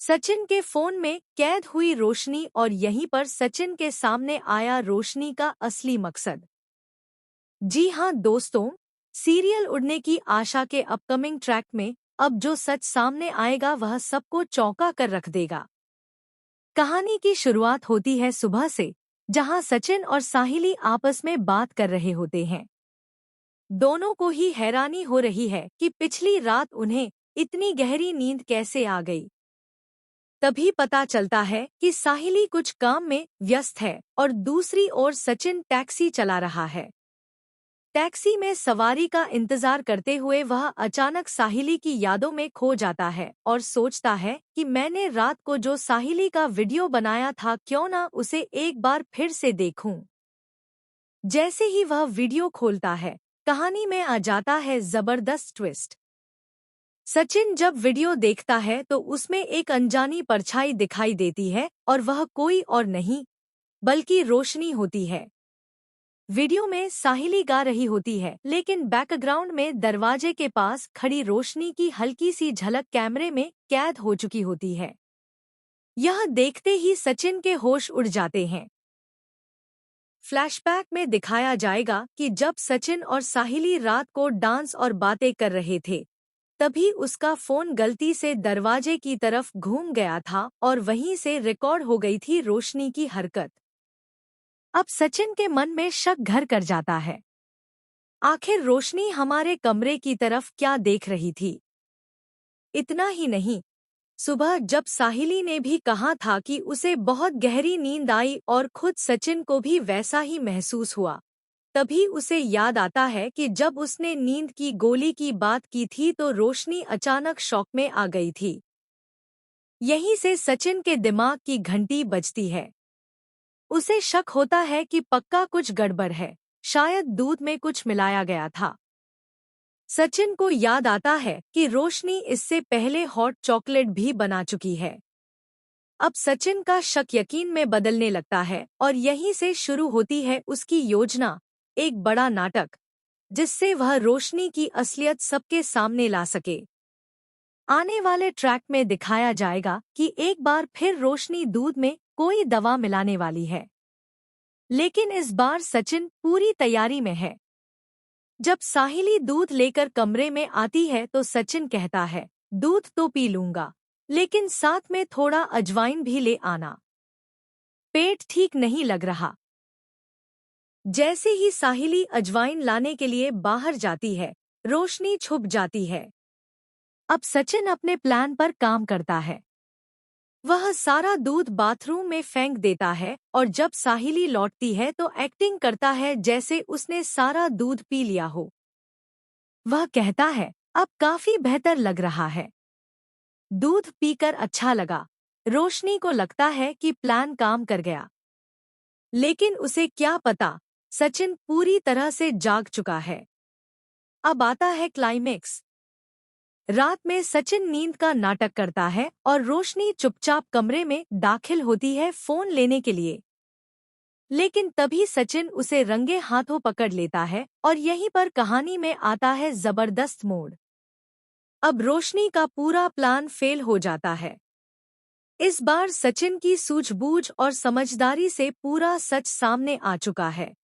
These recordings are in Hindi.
सचिन के फोन में कैद हुई रोशनी और यहीं पर सचिन के सामने आया रोशनी का असली मकसद। जी हां दोस्तों, सीरियल उड़ने की आशा के अपकमिंग ट्रैक में अब जो सच सामने आएगा वह सबको चौंका कर रख देगा। कहानी की शुरुआत होती है सुबह से, जहां सचिन और साहिली आपस में बात कर रहे होते हैं। दोनों को ही हैरानी हो रही है कि पिछली रात उन्हें इतनी गहरी नींद कैसे आ गई। तभी पता चलता है कि साहिली कुछ काम में व्यस्त है और दूसरी ओर सचिन टैक्सी चला रहा है। टैक्सी में सवारी का इंतजार करते हुए वह अचानक साहिली की यादों में खो जाता है और सोचता है कि मैंने रात को जो साहिली का वीडियो बनाया था क्यों ना उसे एक बार फिर से देखूं। जैसे ही वह वीडियो खोलता है, कहानी में आ जाता है जबरदस्त ट्विस्ट। सचिन जब वीडियो देखता है तो उसमें एक अनजानी परछाई दिखाई देती है और वह कोई और नहीं बल्कि रोशनी होती है। वीडियो में साहिली गा रही होती है, लेकिन बैकग्राउंड में दरवाजे के पास खड़ी रोशनी की हल्की सी झलक कैमरे में कैद हो चुकी होती है। यह देखते ही सचिन के होश उड़ जाते हैं। फ्लैशबैक में दिखाया जाएगा कि जब सचिन और साहिली रात को डांस और बातें कर रहे थे, तभी उसका फोन गलती से दरवाजे की तरफ घूम गया था और वहीं से रिकॉर्ड हो गई थी रोशनी की हरकत। अब सचिन के मन में शक घर कर जाता है। आखिर रोशनी हमारे कमरे की तरफ क्या देख रही थी? इतना ही नहीं, सुबह जब साहिली ने भी कहा था कि उसे बहुत गहरी नींद आई और खुद सचिन को भी वैसा ही महसूस हुआ, तभी उसे याद आता है कि जब उसने नींद की गोली की बात की थी तो रोशनी अचानक शॉक में आ गई थी। यहीं से सचिन के दिमाग की घंटी बजती है। उसे शक होता है कि पक्का कुछ गड़बड़ है, शायद दूध में कुछ मिलाया गया था। सचिन को याद आता है कि रोशनी इससे पहले हॉट चॉकलेट भी बना चुकी है। अब सचिन का शक यकीन में बदलने लगता है और यहीं से शुरू होती है उसकी योजना, एक बड़ा नाटक, जिससे वह रोशनी की असलियत सबके सामने ला सके। आने वाले ट्रैक में दिखाया जाएगा कि एक बार फिर रोशनी दूध में कोई दवा मिलाने वाली है, लेकिन इस बार सचिन पूरी तैयारी में है। जब साहिली दूध लेकर कमरे में आती है तो सचिन कहता है, दूध तो पी लूंगा, लेकिन साथ में थोड़ा अजवाइन भी ले आना, पेट ठीक नहीं लग रहा। जैसे ही साहिली अजवाइन लाने के लिए बाहर जाती है, रोशनी छुप जाती है। अब सचिन अपने प्लान पर काम करता है। वह सारा दूध बाथरूम में फेंक देता है और जब साहिली लौटती है तो एक्टिंग करता है जैसे उसने सारा दूध पी लिया हो। वह कहता है, अब काफी बेहतर लग रहा है, दूध पीकर अच्छा लगा। रोशनी को लगता है कि प्लान काम कर गया, लेकिन उसे क्या पता, सचिन पूरी तरह से जाग चुका है। अब आता है क्लाइमेक्स। रात में सचिन नींद का नाटक करता है और रोशनी चुपचाप कमरे में दाखिल होती है फोन लेने के लिए। लेकिन तभी सचिन उसे रंगे हाथों पकड़ लेता है और यहीं पर कहानी में आता है जबरदस्त मोड़। अब रोशनी का पूरा प्लान फेल हो जाता है। इस बार सचिन की सूझबूझ और समझदारी से पूरा सच सामने आ चुका है।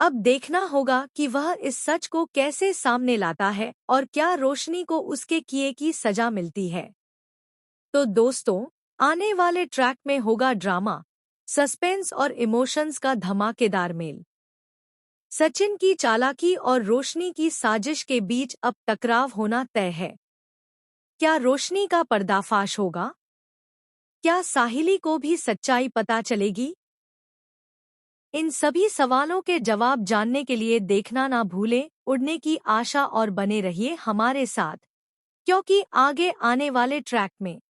अब देखना होगा कि वह इस सच को कैसे सामने लाता है और क्या रोशनी को उसके किए की सजा मिलती है। तो दोस्तों, आने वाले ट्रैक में होगा ड्रामा, सस्पेंस और इमोशंस का धमाकेदार मेल। सचिन की चालाकी और रोशनी की साजिश के बीच अब टकराव होना तय है। क्या रोशनी का पर्दाफाश होगा? क्या साहिली को भी सच्चाई पता चलेगी? इन सभी सवालों के जवाब जानने के लिए देखना ना भूलें उड़ने की आशा और बने रहिए हमारे साथ, क्योंकि आगे आने वाले ट्रैक में